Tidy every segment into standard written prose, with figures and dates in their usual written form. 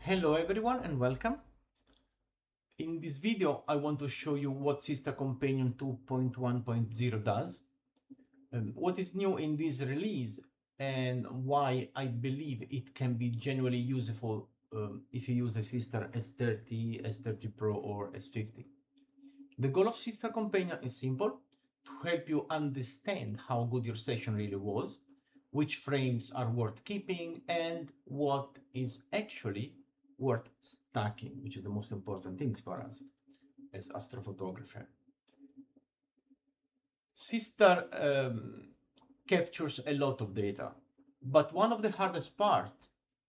Hello everyone and welcome. In this video I want to show you what Seestar Companion 2.1.0 does, what is new in this release, and why I believe it can be genuinely useful if you use a Seestar S30, S30 Pro or S50. The goal of Seestar Companion is simple: to help you understand how good your session really was, which frames are worth keeping, and what is actually worth stacking, which is the most important things for us as astrophotographer. Seestar captures a lot of data, but one of the hardest part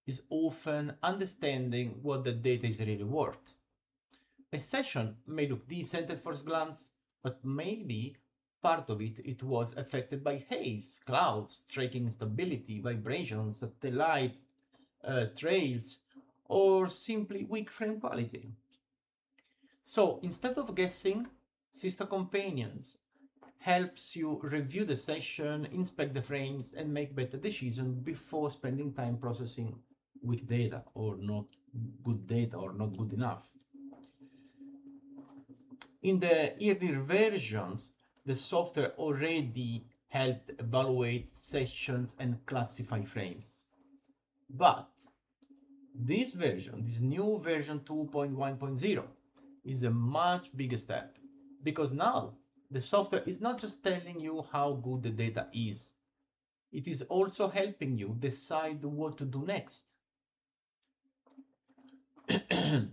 is often understanding what the data is really worth. A session may look decent at first glance, but maybe part of it was affected by haze, clouds, tracking instability, vibrations, satellite trails, or simply weak frame quality. So instead of guessing, Seestar Companions helps you review the session, inspect the frames, and make better decisions before spending time processing weak data or not good data or not good enough. In the earlier versions, the software already helped evaluate sessions and classify frames. But this new version 2.1.0 is a much bigger step, because now the software is not just telling you how good the data is, it is also helping you decide what to do next. The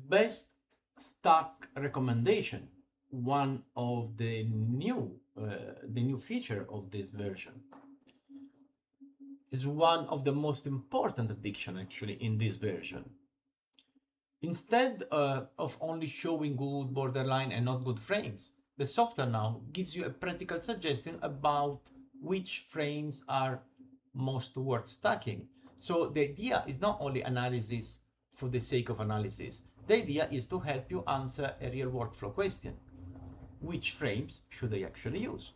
best stack recommendation, one of the new feature of this version, is one of the most important addition actually in this version. Instead of only showing good, borderline, and not good frames, the software now gives you a practical suggestion about which frames are most worth stacking. So the idea is not only analysis for the sake of analysis. The idea is to help you answer a real workflow question. Which frames should I actually use?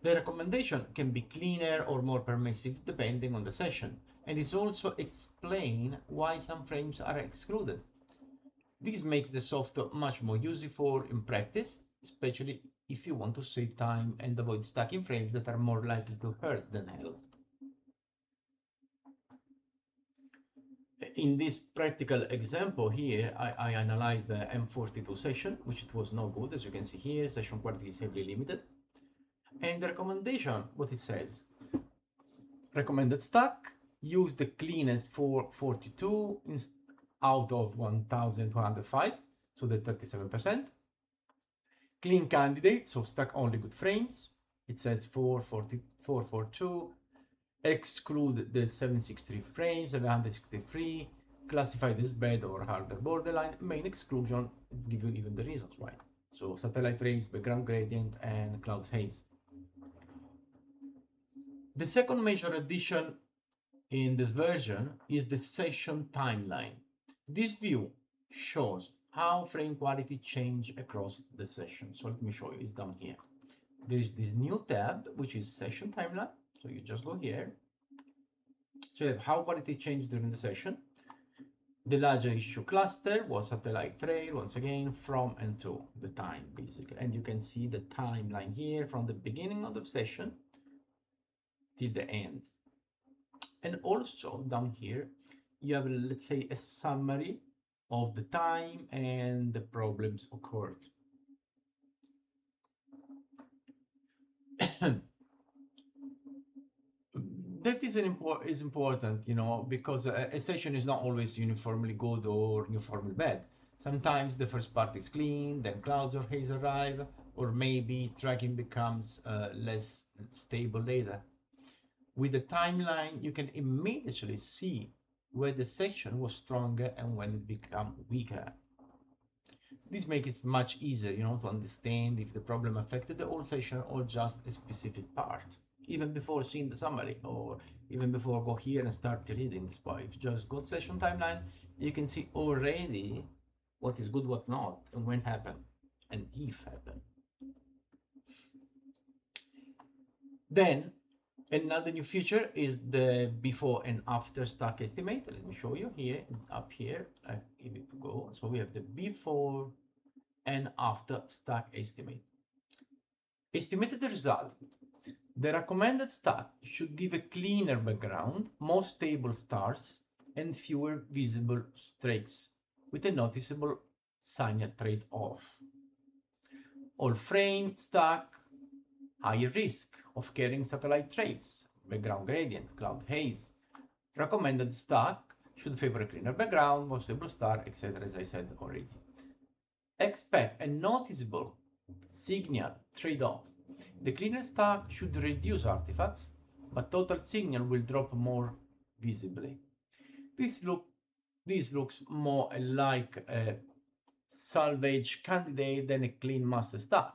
The recommendation can be cleaner or more permissive depending on the session, and it also explains why some frames are excluded. This makes the software much more useful in practice, especially if you want to save time and avoid stacking frames that are more likely to hurt than help. In this practical example here, I analyzed the M42 session, which it was no good. As you can see here, session quality is heavily limited. And the recommendation, what it says: recommended stack, use the cleanest 442 out of 1205, so the 37%. Clean candidate, so stack only good frames. It says 442. Exclude the 763 frames, 763. Classify this bad or harder borderline. Main exclusion, give you even the reasons why. So satellite frames, background gradient, and clouds haze. The second major addition in this version is the session timeline. This view shows how frame quality change across the session. So let me show you, it's down here. There is this new tab, which is session timeline. So you just go here. So you have how quality changed during the session. The larger issue cluster was satellite trail, once again, from and to the time, basically. And you can see the timeline here from the beginning of the session till the end. And also down here, you have, let's say, a summary of the time and the problems occurred. That is important, because a session is not always uniformly good or uniformly bad. Sometimes the first part is clean, then clouds or haze arrive, or maybe tracking becomes less stable later. With the timeline, you can immediately see where the section was stronger and when it became weaker. This makes it much easier, to understand if the problem affected the whole session or just a specific part, even before seeing the summary, or even before go here and start reading this part. If you just go to session timeline, you can see already what is good, what not, and when happened, and if happened. Then Another new feature is the before and after stack estimate. Let me show you here, up here. Give it to go. So we have the before and after stack estimate. Estimated result. The recommended stack should give a cleaner background, more stable stars, and fewer visible streaks, with a noticeable signal trade-off. All frame stack, higher risk of carrying satellite traits, background gradient, cloud haze. Recommended stack should favor a cleaner background, more stable star, etc. as I said already. Expect a noticeable signal trade-off. The cleaner stack should reduce artifacts, but total signal will drop more visibly. This looks more like a salvage candidate than a clean master stack.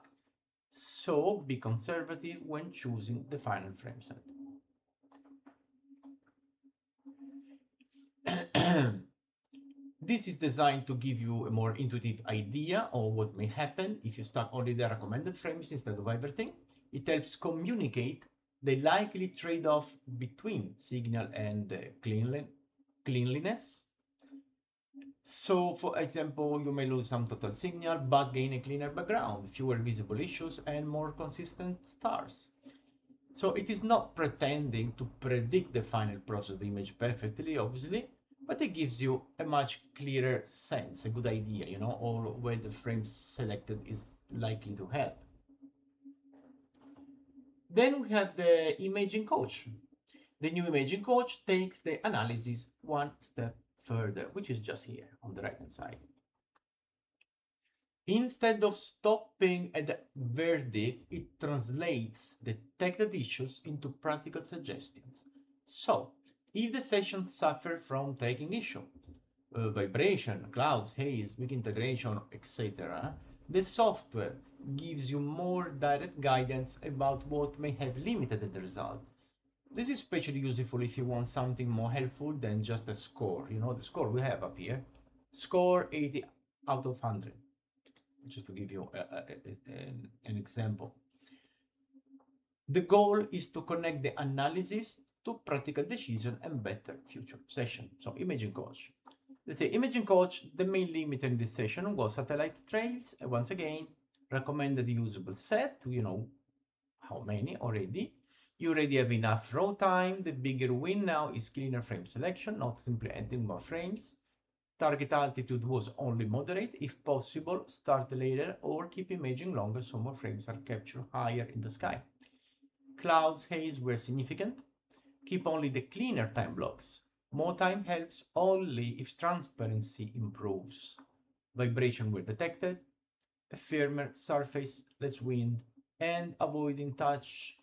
So be conservative when choosing the final frame set. This is designed to give you a more intuitive idea of what may happen if you stack only the recommended frames instead of everything. It helps communicate the likely trade-off between signal and cleanliness. So, for example, you may lose some total signal, but gain a cleaner background, fewer visible issues, and more consistent stars. So it is not pretending to predict the final process of the image perfectly, obviously, but it gives you a much clearer sense, a good idea, you know, or where the frame selected is likely to help. Then we have the imaging coach. The new imaging coach takes the analysis one step further, which is just here on the right hand side. Instead of stopping at the verdict, it translates detected issues into practical suggestions. So, if the session suffers from tracking issue, vibration, clouds, haze, weak integration, etc., the software gives you more direct guidance about what may have limited the result. This is especially useful if you want something more helpful than just a score. You know, the score we have up here, score 80 out of 100, just to give you an example. The goal is to connect the analysis to practical decision and better future session. So imaging coach. Let's say imaging coach, the main limiter in this session was satellite trails. Once again, recommended usable set, you know how many already. You already have enough raw time. The bigger win now is cleaner frame selection, not simply adding more frames. Target altitude was only moderate. If possible, start later or keep imaging longer so more frames are captured higher in the sky. Clouds, haze were significant. Keep only the cleaner time blocks. More time helps only if transparency improves. Vibration were detected. A firmer surface, less wind, and avoiding touch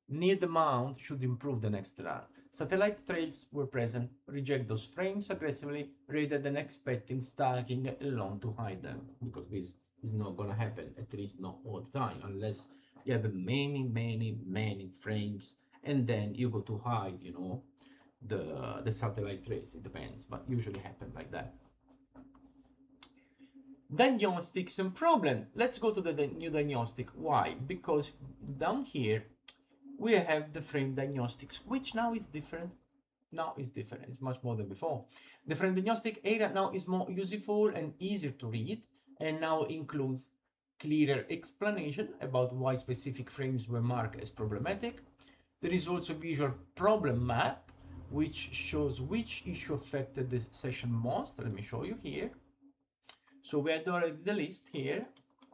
near the mount should improve the next run. Satellite trails were present. Reject those frames aggressively rather than expecting stacking along to hide them, because this is not going to happen, at least not all the time, unless you have many frames and then you go to hide, you know, the satellite trace. It depends, but usually happen like that. Diagnostics and problem. Let's go to the new diagnostic. Why? Because down here we have the frame diagnostics, which now is different. Now is different. It's much more than before. The frame diagnostic area now is more useful and easier to read, and now includes clearer explanation about why specific frames were marked as problematic. There is also a visual problem map, which shows which issue affected the session most. Let me show you here. So we had already the list here.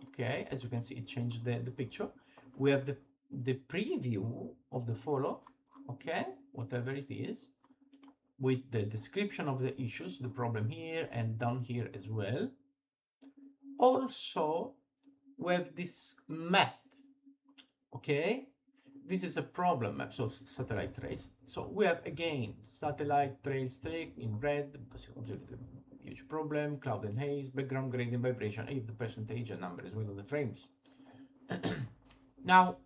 Okay, as you can see, it changed the picture. We have the preview of the follow, okay, whatever it is, with the description of the issues, the problem here and down here as well. Also, we have this map, okay. This is a problem map, so satellite trace. So we have again satellite trail streak in red because it's a huge problem, cloud and haze, background gradient, vibration, if the percentage and number as well of the frames. Now,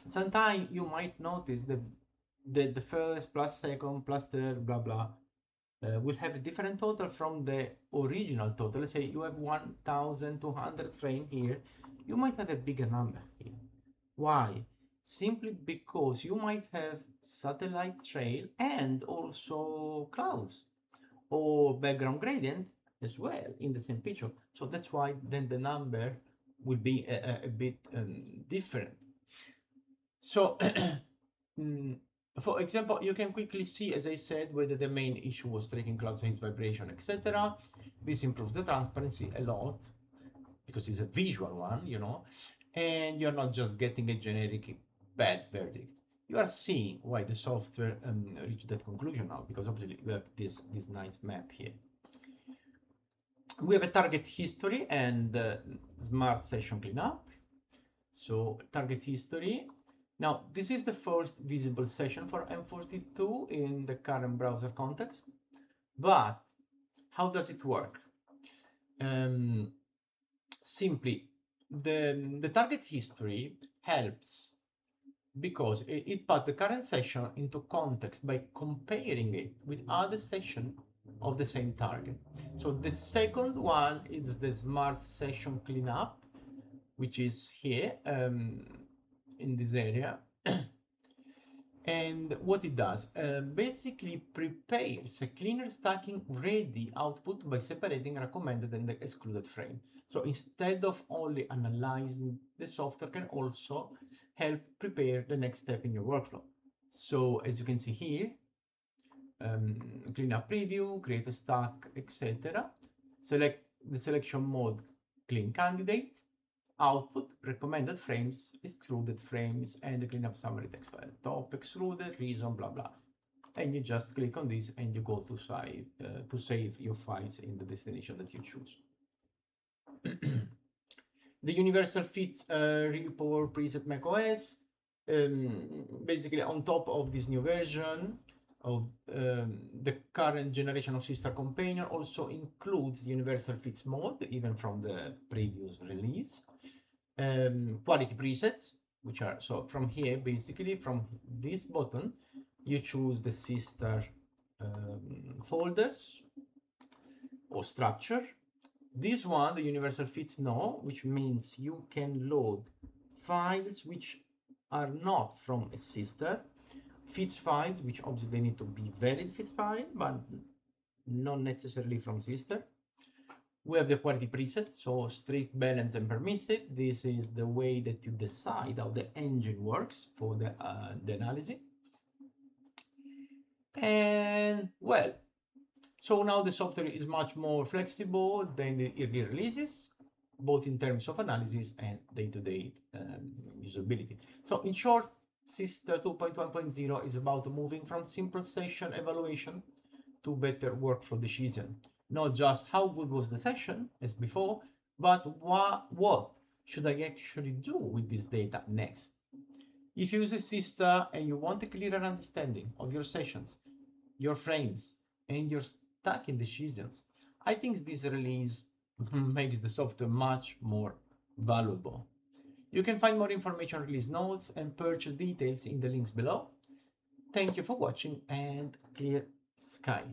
sometimes you might notice that the first plus second plus third blah blah will have a different total from the original total. Let's say you have 1,200 frame here, you might have a bigger number here. Why? simply because you might have satellite trail and also clouds or background gradient as well in the same picture. So that's why then the number will be a bit different. So for example, you can quickly see, as I said, whether the main issue was tracking cloud size, vibration, etc. This improves the transparency a lot because it's a visual one, you know, and you're not just getting a generic bad verdict. You are seeing why the software reached that conclusion now, because obviously we have this nice map here. We have a target history and smart session cleanup. So target history. Now, this is the first visible session for M42 in the current browser context. But how does it work? Simply, the target history helps because it puts the current session into context by comparing it with other sessions of the same target. So the second one is the smart session cleanup, which is here in this area. And what it does, basically prepares a cleaner stacking ready output by separating recommended and the excluded frame. So instead of only analyzing, the software can also help prepare the next step in your workflow. So as you can see here, clean up preview, create a stack, etc. Select the selection mode, clean candidate, output, recommended frames, excluded frames, and the cleanup summary text file. Top extruded, reason, blah, blah. And you just click on this and you go to save your files in the destination that you choose. The universal fits repo preset macOS. Basically, on top of this new version of the current generation of Seestar Companion, also includes universal fits mode, even from the previous release. Quality presets, which are, so from here, basically from this button, you choose the Seestar folders or structure. This one, the universal fits no, which means you can load files which are not from a Seestar, fits files, which obviously they need to be valid fits file, but not necessarily from Seestar. We have the quality preset, so strict, balanced, and permissive. This is the way that you decide how the engine works for the analysis. And well, so now the software is much more flexible than the early releases, both in terms of analysis and day-to-day usability. So in short, Seestar 2.1.0 is about moving from simple session evaluation to better workflow decision. Not just how good was the session as before, but what should I actually do with this data next? If you use a Seestar and you want a clearer understanding of your sessions, your frames, and your stacking decisions, I think this release makes the software much more valuable. You can find more information on release notes and purchase details in the links below. Thank you for watching and clear sky.